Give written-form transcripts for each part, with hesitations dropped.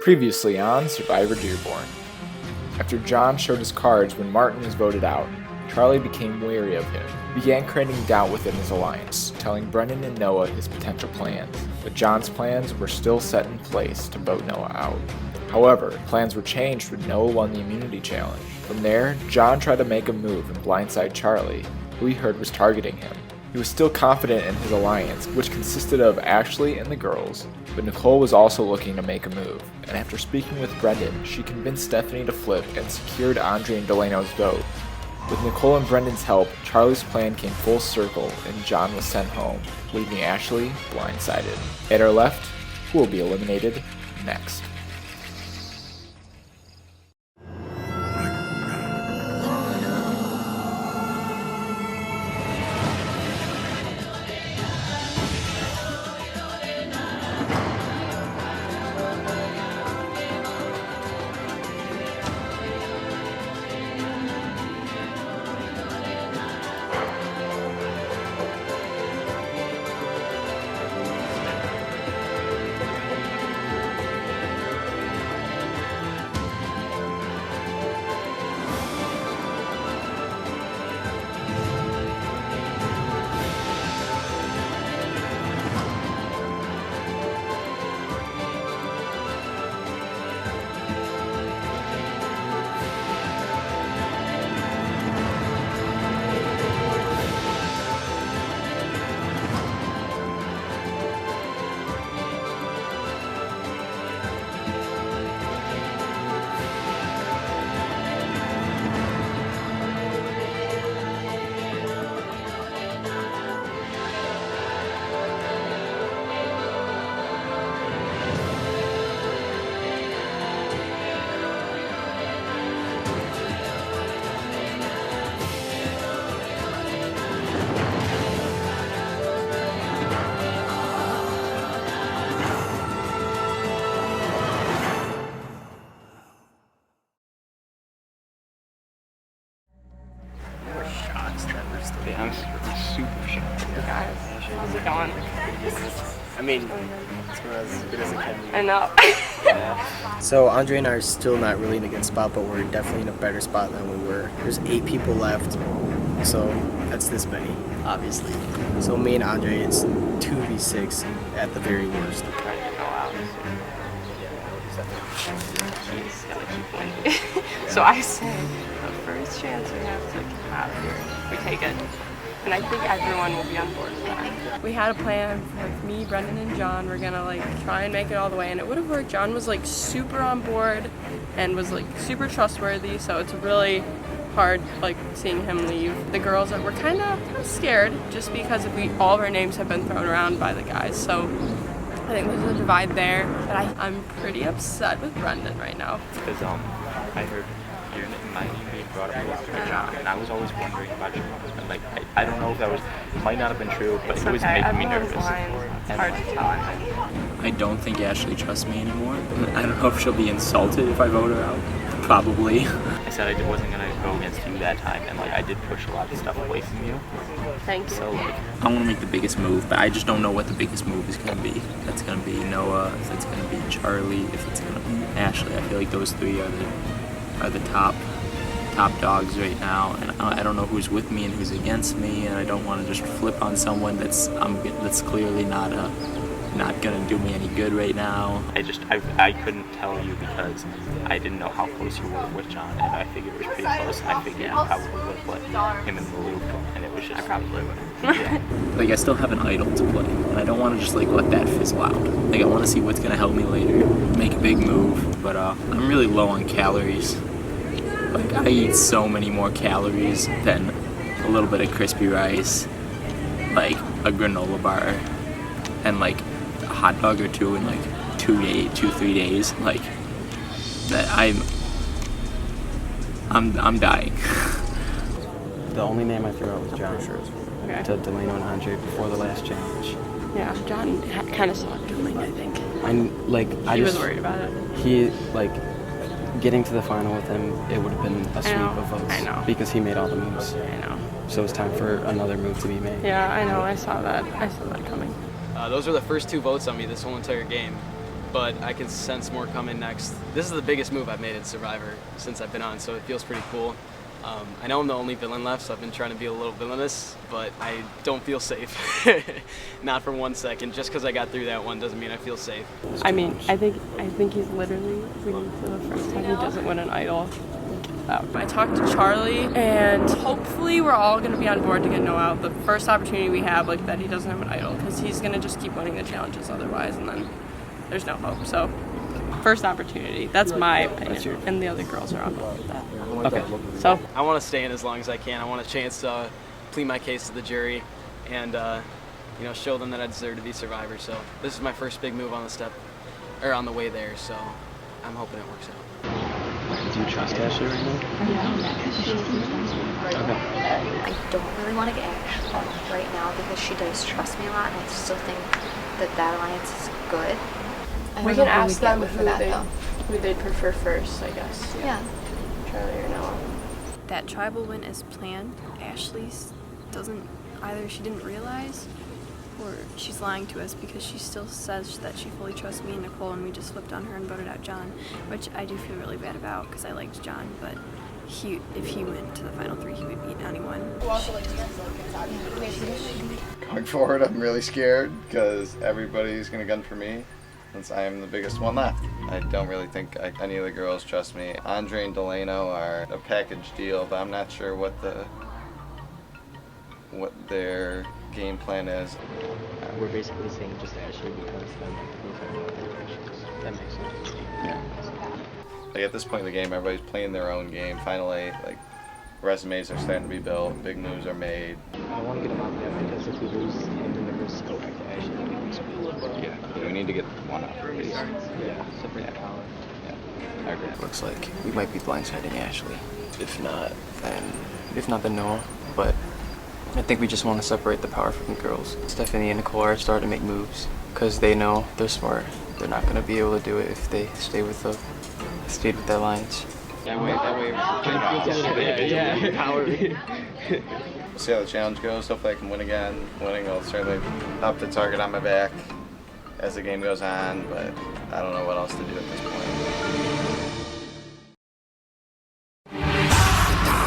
Previously on Survivor Dearborn. After John showed his cards when Martin was voted out, Charlie became wary of him. He began creating doubt within his alliance, telling Brendan and Noah his potential plans. But John's plans were still set in place to vote Noah out. However, plans were changed when Noah won the immunity challenge. From there, John tried to make a move and blindside Charlie, who he heard was targeting him. He was still confident in his alliance, which consisted of Ashley and the girls, but Nicole was also looking to make a move, and after speaking with Brendan, she convinced Stephanie to flip and secured Andre and Delano's vote. With Nicole and Brendan's help, Charlie's plan came full circle and John was sent home, leaving Ashley blindsided. At our left, who will be eliminated next? I'm super shocked. Guys, how's it going? I mean, it's as good as it can be. I know. Yeah. So Andre and I are still not really in a good spot, but we're definitely in a better spot than we were. There's 8 people left, so that's this many, obviously. So me and Andre, it's 2v6 at the very worst. So I say, the first chance we have to get out of here, we take it. And I think everyone will be on board with that. We had a plan for me, Brendan, and John. We're gonna try and make it all the way, and it would have worked. John was super on board and was super trustworthy, so it's really hard seeing him leave. The girls were kind of scared just because all of our names have been thrown around by the guys, so I think there's a divide there. But I'm pretty upset with Brendan right now. Because I heard my name being brought up after John, and I was always wondering about your husband. I don't know if that might not have been true, but it was making me nervous. It's hard to tell, I think. I don't think Ashley trusts me anymore. I don't know if she'll be insulted if I vote her out. Probably. I said I wasn't going to go against you that time, and I did push a lot of stuff away from you. Thank you. So I want to make the biggest move, but I just don't know what the biggest move is going to be. If it's going to be Noah, if it's going to be Charlie, if it's going to be Ashley. I feel like those 3 are the top dogs right now, and I don't know who's with me and who's against me, and I don't want to just flip on someone that's clearly not gonna do me any good right now. I couldn't tell you because I didn't know how close you were with John, and I figured it was pretty close. I figured you probably would have let him in the loop, and it was just... I probably would. Yeah. I still have an idol to play, and I don't want to just let that fizzle out. I want to see what's gonna help me later, make a big move, but I'm really low on calories. I eat so many more calories than a little bit of crispy rice, a granola bar, and a hot dog or 2 in 2-3 days. I'm dying. The only name I threw out was John. Okay. To Delano and Andre before the last challenge. Yeah, John kind of saw it coming, I think. He was worried about it. He getting to the final with him, it would have been a sweep of votes. I know. Because he made all the moves. I know. So it's time for another move to be made. Yeah, I know. I saw that coming. Those were the first 2 votes on me this whole entire game. but I can sense more coming next. This is the biggest move I've made in Survivor since I've been on, so it feels pretty cool. I know I'm the only villain left, so I've been trying to be a little villainous, but I don't feel safe. Not for 1 second. Just because I got through that one doesn't mean I feel safe. I mean, I think he's literally waiting for the first time he doesn't win an idol. I talked to Charlie, and hopefully we're all going to be on board to get Noah out the first opportunity we have, like that he doesn't have an idol, because he's going to just keep winning the challenges otherwise, and then there's no hope. So, first opportunity. That's my opinion, and the other girls are on board with that. Okay. So I want to stay in as long as I can. I want a chance to plead my case to the jury and you know, show them that I deserve to be Survivor. So this is my first big move on the step, or on the way there. So I'm hoping it works out. Do you trust Ashley right now? I don't really want to get Ash right now because she does trust me a lot, and I still think that alliance is good. we can ask them who they'd prefer first, I guess. Yeah. Charlie or Noah. That tribal went as planned. Ashley's doesn't either. She didn't realize, or she's lying to us because she still says that she fully trusts me and Nicole, and we just flipped on her and voted out John, which I do feel really bad about because I liked John, but if he went to the final 3, he would beat anyone. Going forward, I'm really scared because everybody's going to gun for me since I am the biggest one left. I don't really think any of the girls trust me. Andre and Delano are a package deal, but I'm not sure what their game plan is. We're basically saying just Ashley because then those are no other questions. That makes sense. Yeah. Like at this point in the game, everybody's playing their own game. Finally, like resumes are starting to be built, big moves are made. I want to get him out there because if we lose him, then we're just go back to Ashley. Yeah, we need to get one out. Yeah, separate the power. Yeah, I agree. Looks like we might be blindsiding Ashley. If not, then Noah. But I think we just want to separate the power from the girls. Stephanie and Nicole are starting to make moves because they know they're smart. They're not going to be able to do it if they stayed with their lines. That way. Power. We'll see how the challenge goes. Hopefully I can win again. Winning will certainly up the target on my back as the game goes on, but I don't know what else to do at this point.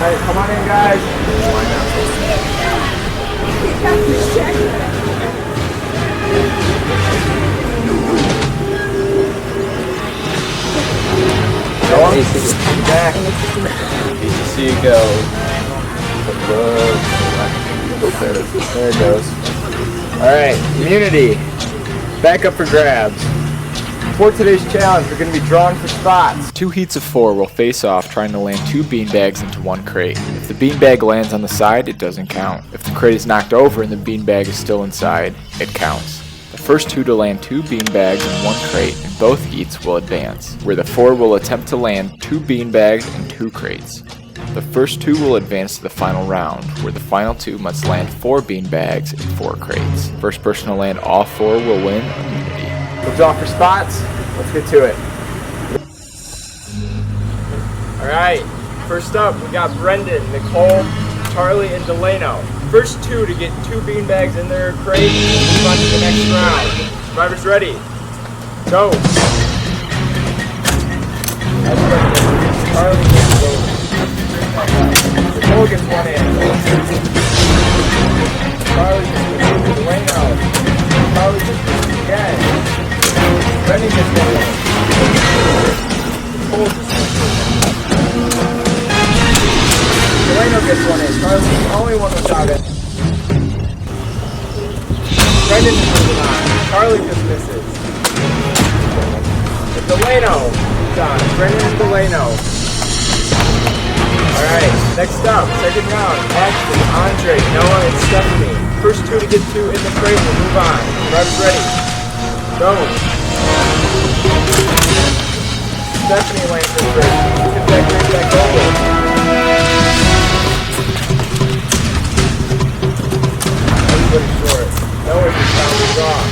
Alright, come on in, guys. Back. Easy to see you go. There it goes. Alright, community. Back up for grabs. For today's challenge, we're going to be drawing for spots. 2 heats of 4 will face off trying to land 2 beanbags into 1 crate. If the beanbag lands on the side, it doesn't count. If the crate is knocked over and the beanbag is still inside, it counts. The first 2 to land 2 beanbags in 1 crate in both heats will advance, where the 4 will attempt to land 2 beanbags in 2 crates. The first 2 will advance to the final round, where the final 2 must land 4 beanbags in 4 crates. First person to land all 4 will win immunity. We'll draw for spots. Let's get to it. Alright, first up we got Brendan, Nicole, Charlie, and Delano. First 2 to get 2 beanbags in their crate will move on to the next round. Survivors ready? Go! Charlie gets one. Nicole gets 1 in. Charlie gets 1 in. Delano. Charlie gets 1 again. Brendan gets 1 in. Nicole gets 1 in. Delano gets 1 in. Charlie's the only one without it. Brendan is moving on. Charlie just misses. But Delano is on. Brendan and Delano. Alright, next up, second round. Ashley, Andre, Noah, and Stephanie. First 2 to get 2 in the crate will move on. Drivers ready. Go. Stephanie lands her crate. Get that crate back over. Everybody's short. Noah just found it off.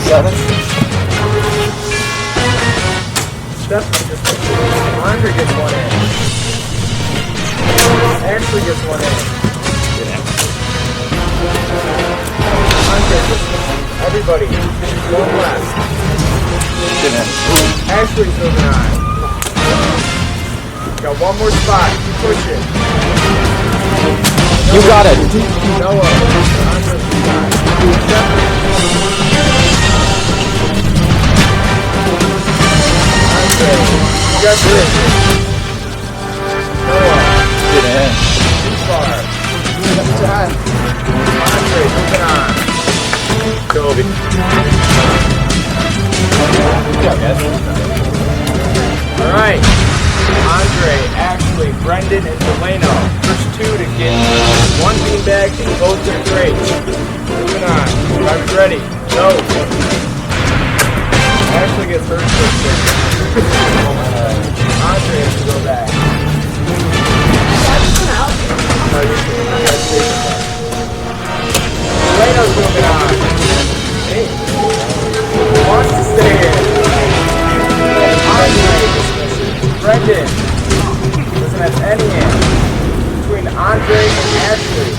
7. Stephanie just gets 1 in. Andre gets 1 in. Ashley gets 1 in. Andre gets 1 in. Everybody, 1 left. Ashley's moving on. Got one more spot. Keep pushing. You got it. Noah. Andre's got it. Andre. Jeffrey. Noah. Get in. Too far. Andre moving on. Toby. Alright. Andre, Ashley, Brendan, and Delano. First two to get one beanbag and both their crates. Moving on. Drivers ready. Go. Ashley gets hers first thing. Andre has to go back. Delano's moving on. Hey. Who wants to stay in? Andre dismisses. Brendan doesn't have any in. Between Andre and Ashley.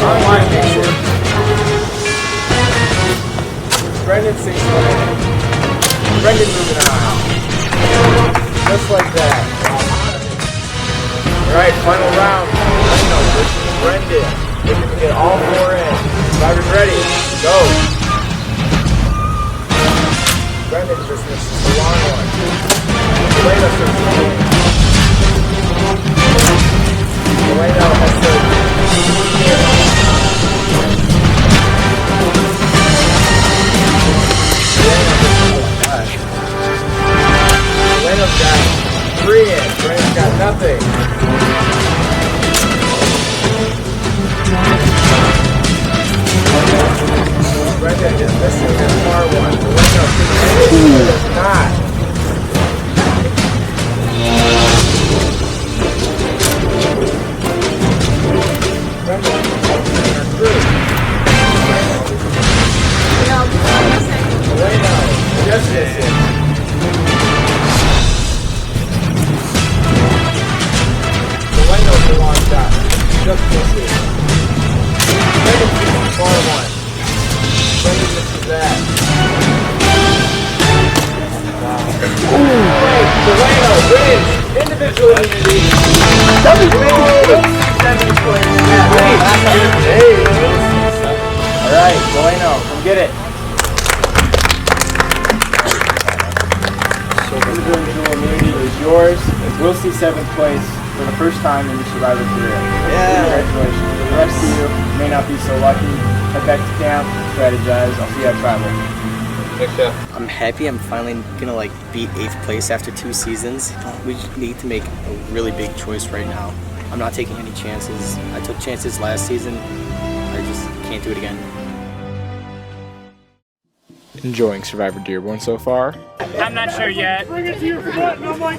Online picture. Brendan sings one in. Brendan moving on. Just like that. Alright, final round. Delano versus Brendan. They can get all four in. Drivers ready. Go. Brendan just misses the long one. Delano starts to win. Delano has to... Delano's got 3 in. Brendan's got nothing. Brendan is missing that far one. Delano does not. Brendan are through. Delano just missing. Delano's the long shot. Just missing. Brendan misses far one. Brendan misses that. Great, Delano wins individual immunity. Alright, Delano, come get it. So individual immunity is yours, as we'll see 7th place for the first time in your Survivor career. Yeah. Congratulations. For the rest of you may not be so lucky. Head back to camp, strategize. I'll see you at Tribal. I'm happy I'm finally gonna beat 8th place after 2 seasons. We just need to make a really big choice right now. I'm not taking any chances. I took chances last season. I just can't do it again. Enjoying Survivor Dearborn so far? I'm not sure yet.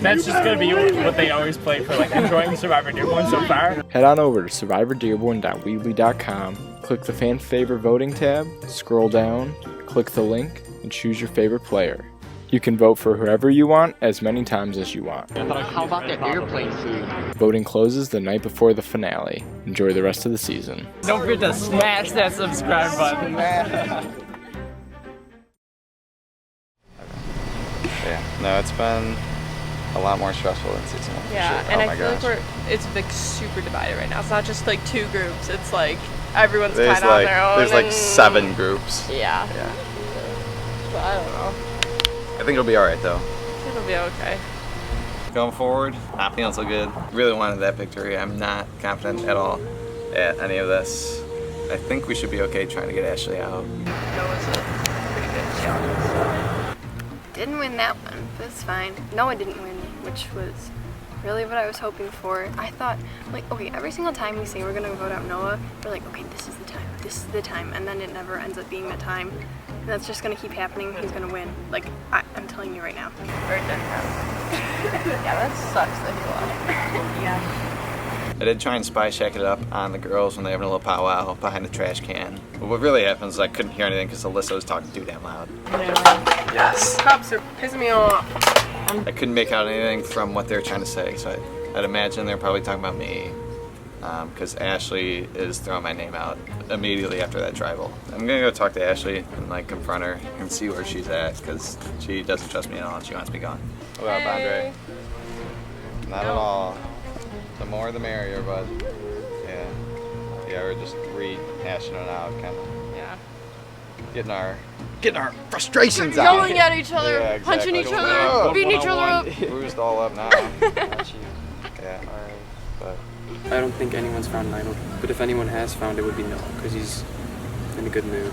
That's just gonna be what they always play for, enjoying Survivor Dearborn so far. Head on over to survivordearborn.weebly.com, click the fan favorite voting tab, scroll down, click the link, and choose your favorite player. You can vote for whoever you want as many times as you want. How about that airplane food? Voting closes the night before the finale. Enjoy the rest of the season. Don't forget to smash that subscribe button. Yeah, no, it's been a lot more stressful than season 1. Yeah, sure. and I feel like it's super divided right now. It's not just 2 groups. It's everyone's kind of on their own. There's 7 groups. Yeah. But I don't know. I think it'll be alright though. I think it'll be okay. Going forward, not feeling so good. Really wanted that victory. I'm not confident at all at any of this. I think we should be okay trying to get Ashley out. That was a pretty good challenge. Didn't win that one, but it's fine. Noah didn't win, which was really what I was hoping for. I thought, okay, every single time we say we're gonna vote out Noah, we're like, okay, this is the time, and then it never ends up being the time. And that's just gonna keep happening. He's gonna win. I'm telling you right now. Very good. Yeah, that sucks that he lost. Yeah. I did try and spy check it up on the girls when they were having a little powwow behind the trash can. But what really happens is I couldn't hear anything because Alyssa was talking too damn loud. Yes. Cops are pissing me off. I couldn't make out anything from what they were trying to say, so I'd imagine they're probably talking about me. because Ashley is throwing my name out immediately after that tribal. I'm gonna go talk to Ashley and like confront her and see where she's at, because she doesn't trust me at all and she wants me gone. What up, Andre? Not at all. The more the merrier, bud. Yeah, we're just rehashing it out, kind of. Yeah. Getting our frustrations out. Yelling at each other, Yeah, exactly. punching each other, beating each other up. Bruised all up now. Yeah, but I don't think anyone's found an idol, but if anyone has found it, would be Noah, because he's in a good mood.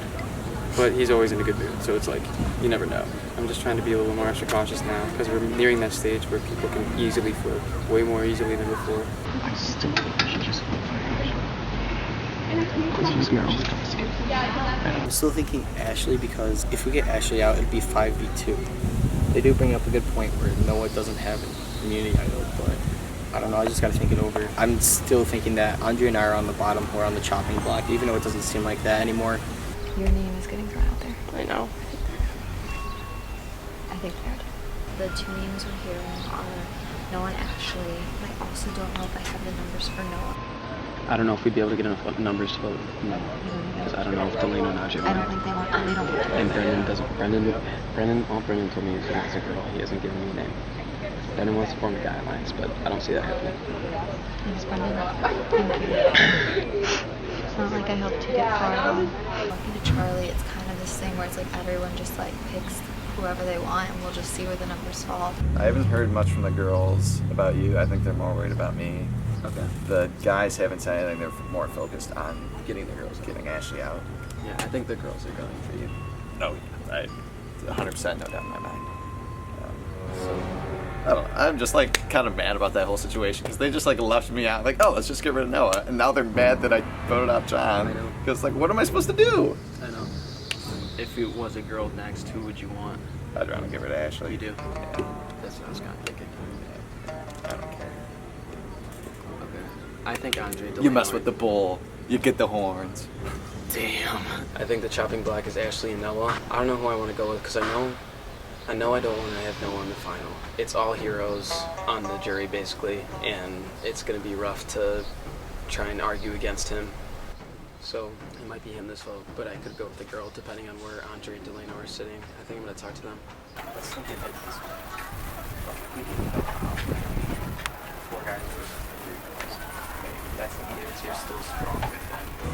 But he's always in a good mood, so it's like, you never know. I'm just trying to be a little more extra cautious now, because we're nearing that stage where people can easily flip, way more easily than before. I still think we should just go for it. Because these girls. I'm still thinking Ashley, because if we get Ashley out, it'd be 5v2. They do bring up a good point where Noah doesn't have an immunity idol, but I don't know, I just gotta think it over. I'm still thinking that Andre and I are on the bottom, we're on the chopping block, even though it doesn't seem like that anymore. Your name is getting thrown out there. I know. I think they're the two names we're hearing are Noah and Ashley. I also don't know if I have the numbers for Noah. I don't know if we'd be able to get enough numbers to vote. Because I don't know if Delana and Ajay I don't think they don't want to. And Brendan doesn't. All Brendan told me is he's a girl. He hasn't given me a name. Brendan wants to form a guy alliance, but I don't see that happening. Thanks, Brendan. Thank you. It's not like I hope to get far along. Talking to Charlie, it's kind of this thing where it's like everyone just like picks whoever they want and we'll just see where the numbers fall. I haven't heard much from the girls about you. I think they're more worried about me. Okay. The guys haven't said anything. They're more focused on getting Ashley out. Yeah, I think the girls are going for you. No, 100% no doubt in my mind. I don't know. I'm just like kind of mad about that whole situation because they just like left me out. Like, oh, let's just get rid of Noah, and now they're mad that I voted out John. I know. Because like, what am I supposed to do? I know. If it was a girl next, who would you want? I'd rather give her to Ashley. You do? Yeah. That's what I was kind of thinking. I don't care. Okay. I think Andre. You mess with the bull, you get the horns. Damn. I think the chopping block is Ashley and Noah. I don't know who I want to go with because I know I don't want to have Noah in the final. It's all heroes on the jury basically, and it's going to be rough to try and argue against him. So it might be him this vote, but I could go with the girl depending on where Andre and Delano are sitting. I think I'm going to talk to them. Let's look at this.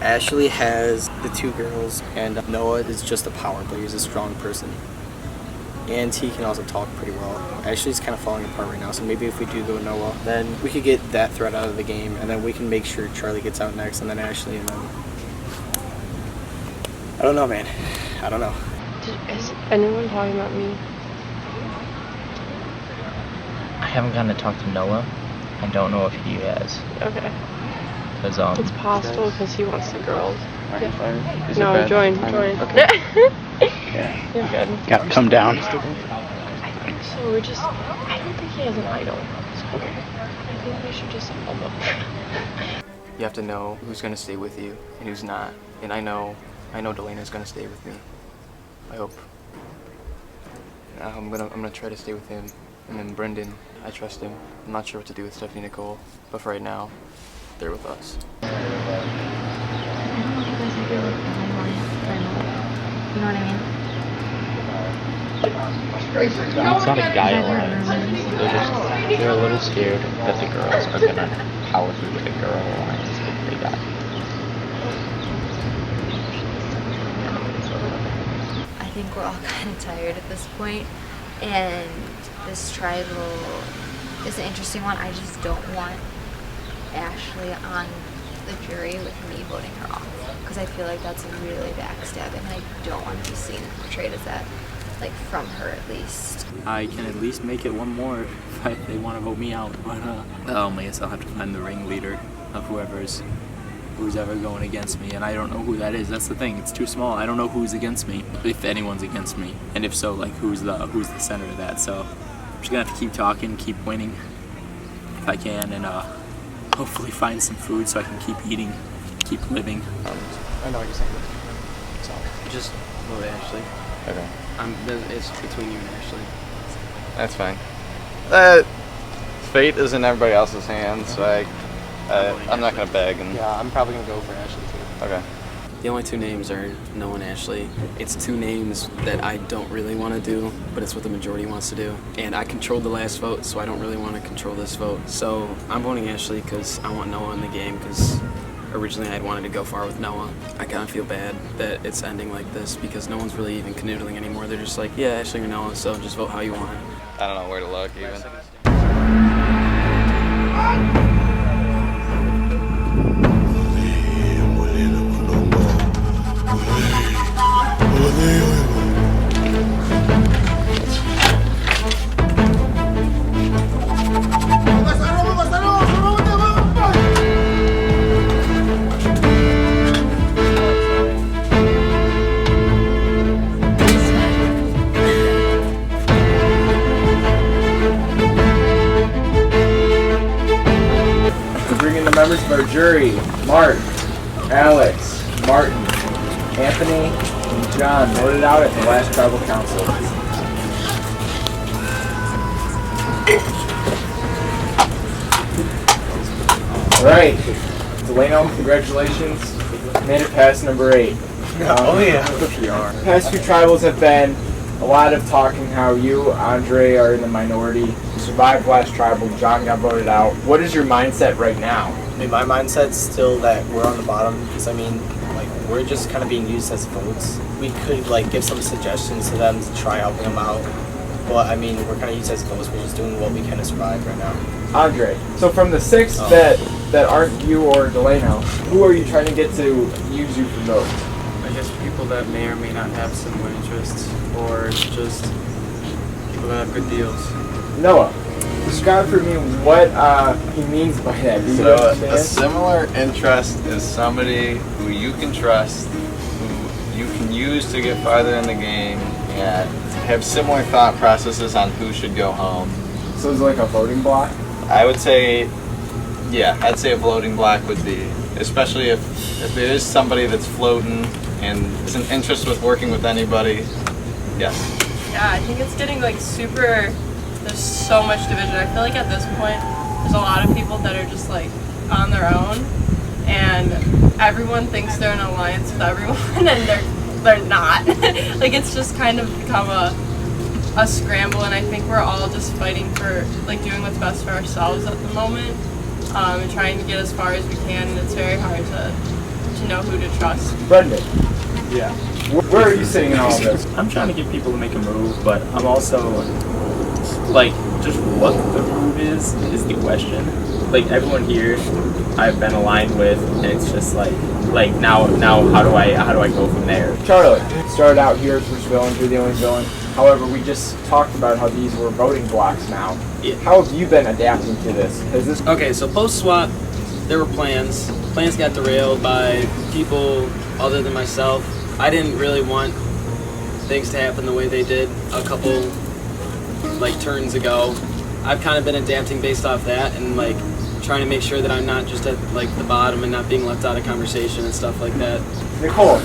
Ashley has the two girls, and Noah is just a power player. He's a strong person. And he can also talk pretty well. Ashley's kind of falling apart right now, so maybe if we do go Noah, then we could get that threat out of the game, and then we can make sure Charlie gets out next, and then Ashley, and then... I don't know, man. I don't know. Is anyone talking about me? I haven't gotten to talk to Noah. I don't know if he has. Okay. Cause, It's possible because he wants the girls. Yeah. No, join. Okay. Yeah. You're good. Gotta come down. I think so. I don't think he has an idol. So I think we should just help him. You have to know who's going to stay with you and who's not. And I know Delana's going to stay with me. I hope. I'm gonna try to stay with him. And then Brendan, I trust him. I'm not sure what to do with Stephanie Nicole, but for right now, they're with us. I don't know if you guys agree with you know what I mean? It's not a guy alliance. They're a little scared that the girls are gonna power through with a girl alliance if they got. I think we're all kind of tired at this point, and this tribal is an interesting one. I just don't want Ashley on the jury with me voting her off, because I feel like that's really backstabbing, and I don't want to be seen and portrayed as that, like from her at least. I can at least make it one more if they want to vote me out, but I guess I'll have to find the ringleader of who's ever going against me, and I don't know who that is. That's the thing, it's too small. I don't know who's against me, if anyone's against me, and if so, like who's the center of that. So I'm just gonna have to keep talking, keep winning if I can, and hopefully find some food so I can keep eating, keep living. I know what you're saying. So just vote Ashley. Okay. It's between you and Ashley. That's fine. Fate is in everybody else's hands. So I'm not gonna beg. And Yeah, I'm probably gonna go for Ashley too. okay. The only two names are Noah and Ashley. It's two names that I don't really want to do, but it's what the majority wants to do. And I controlled the last vote, so I don't really want to control this vote. So I'm voting Ashley because I want Noah in the game, because originally I'd wanted to go far with Noah. I kind of feel bad that it's ending like this because no one's really even canoodling anymore. They're just like, yeah, Ashley or Noah, so just vote how you want. I don't know where to look even. Members of our jury: Mark, Alex, Martin, Anthony, and John voted out at the last tribal council. Alright, Delano, congratulations. Made it past number 8. Oh yeah. The past few tribals have been a lot of talking how you, Andre, are in the minority. You survived last tribal, John got voted out. What is your mindset right now? I mean, my mindset's still that we're on the bottom because, I mean, like, we're just kind of being used as votes. We could, like, give some suggestions to them to try helping them out. But, I mean, we're kind of used as votes. We're just doing what we can to survive right now. Andre, so from the 6 that aren't you or Delano, who are you trying to get to use you for votes? I guess people that may or may not have similar interests, or just people that have good deals. Noah, describe for me what he means by that. Do you So understand? a similar interest is somebody who you can trust, who you can use to get farther in the game, and have similar thought processes on who should go home. So it's like a voting block? I would say, yeah, I'd say a voting block would be, especially if there is somebody that's floating and is an interest with working with anybody. Yes. Yeah, I think it's getting like super, there's so much division. I feel like at this point, there's a lot of people that are just like on their own, and everyone thinks they're in an alliance with everyone, and they're not. Like, it's just kind of become a scramble, and I think we're all just fighting for, like, doing what's best for ourselves at the moment, and trying to get as far as we can, and it's very hard to know who to trust. Brendan. Yeah. Where are you sitting in all of this? I'm trying to get people to make a move, but I'm also, like, just what the move is the question. Like, everyone here I've been aligned with, and it's just like now how do I go from there? Charlie, started out here as first villain, you're the only villain. However, we just talked about how these were voting blocks now. Yeah. How have you been adapting to this? Has this Okay, so post-swap, there were plans. Plans got derailed by people other than myself. I didn't really want things to happen the way they did a couple, like, turns ago. I've kind of been adapting based off that, and, like, trying to make sure that I'm not just at, like, the bottom and not being left out of conversation and stuff like that. Nicole,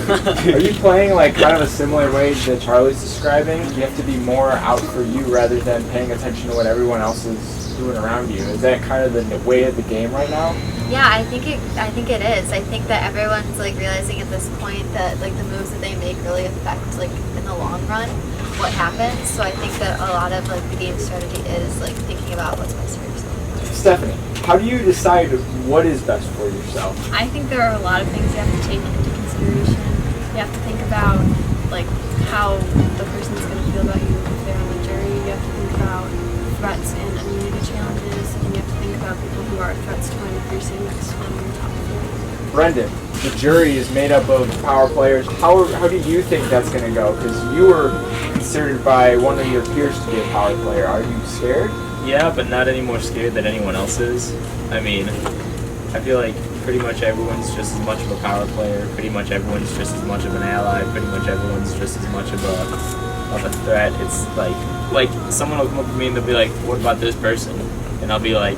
are you playing like kind of a similar way that Charlie's describing? You have to be more out for you rather than paying attention to what everyone else is doing around you. Is that kind of the way of the game right now? Yeah, I think it is. I think that everyone's like realizing at this point that like the moves that they make really affect like in the long run what happens. So I think that a lot of like the game strategy is like thinking about what's best for yourself. Stephanie, how do you decide what is best for yourself? I think there are a lot of things you have to take into consideration. You have to think about like how the person's going to feel about you if they're on the jury. You have to think about threats and immunity challenges, and you have to think about people who are threats to one if you're sitting next to one in your top four. Brendan, the jury is made up of power players. How do you think that's going to go? Because you were considered by one of your peers to be a power player. Are you scared? Yeah, but not any more scared than anyone else is. I mean, I feel like pretty much everyone's just as much of a power player. Pretty much everyone's just as much of an ally. Pretty much everyone's just as much of a threat. It's like someone will come up to me and they'll be like, "What about this person?" And I'll be like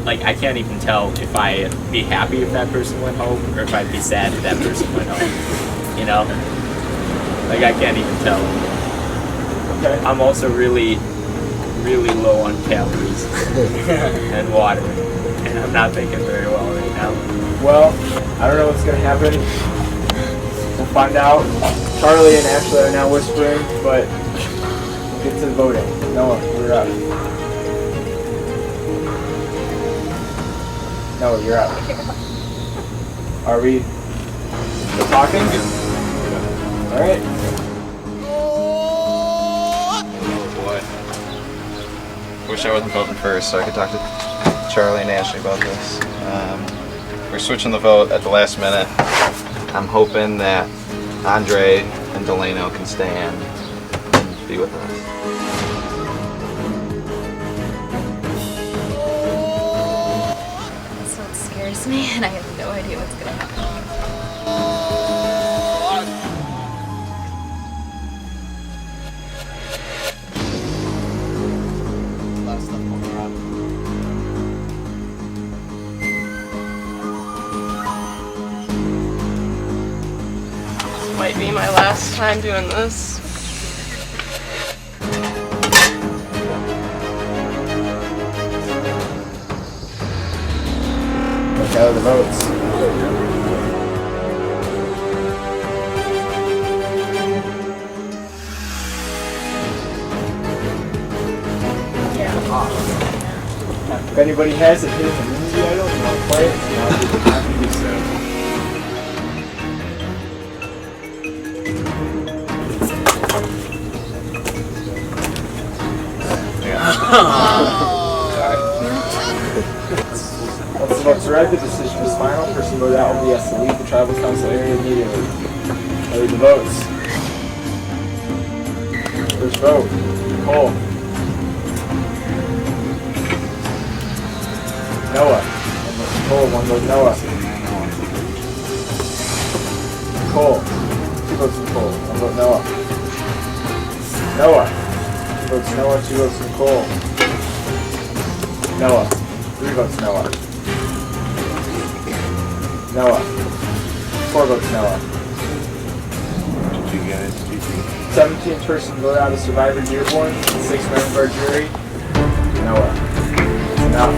I can't even tell if I'd be happy if that person went home or if I'd be sad if that person went home. You know, like I can't even tell. Okay. I'm also really low on calories and water, and I'm not thinking very well right now. now? Well, I don't know what's gonna happen. We'll find out. Charlie and Ashley are now whispering, but we'll get to the voting. Noah, you're up. Noah, you're up. Are we still talking? Alright. Wish I wasn't voting first so I could talk to Charlie and Ashley about this. We're switching the vote at the last minute. I'm hoping that Andre and Delano can stay in and be with us. So it scares me, and I have no idea what's gonna happen. Might be my last time doing this. Look out of the votes. If anybody has it, hit the music idol and want to play it, I'll be happy to do so. Once the votes are read, the decision is final. Person voted out will be asked to leave the tribal council area immediately. I read the votes. First vote, Nicole. Noah. One vote Nicole, one vote Noah. Nicole. Two votes Nicole, one vote Noah. Noah. Two votes Noah, two votes Nicole. Noah. Three votes Noah. Noah. Four votes Noah. 17th person voted out of Survivor Dearborn. 6-member jury. Noah. Enough.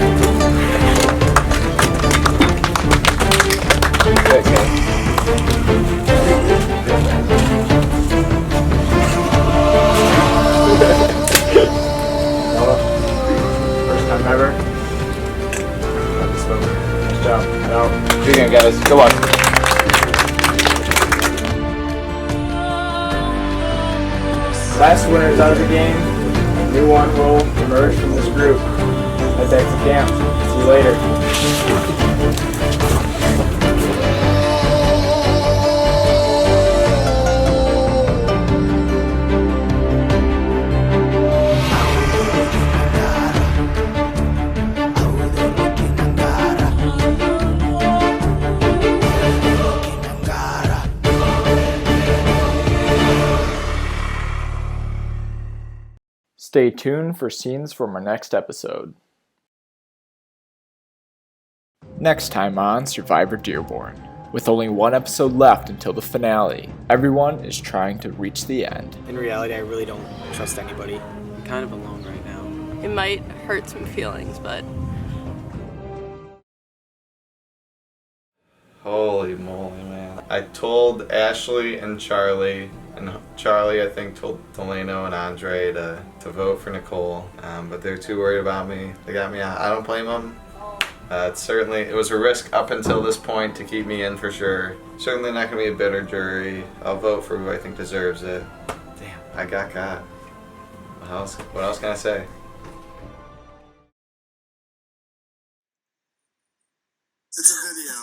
Okay. Noah. First time ever. Not this one. Nice job. No. Do it again, guys. Go on. Last winner is out of the game. A new one will emerge from this group. Head back to camp. See you later. Stay tuned for scenes from our next episode. Next time on Survivor Dearborn. With only one episode left until the finale, everyone is trying to reach the end. In reality, I really don't trust anybody. I'm kind of alone right now. It might hurt some feelings, but Holy moly, man. I told Ashley and Charlie I think told Delano and Andre to vote for Nicole, but they're too worried about me. They got me out. I don't blame them. It was a risk up until this point to keep me in for sure. Certainly not going to be a bitter jury. I'll vote for who I think deserves it. Damn, I got caught. What else can I say? It's a video.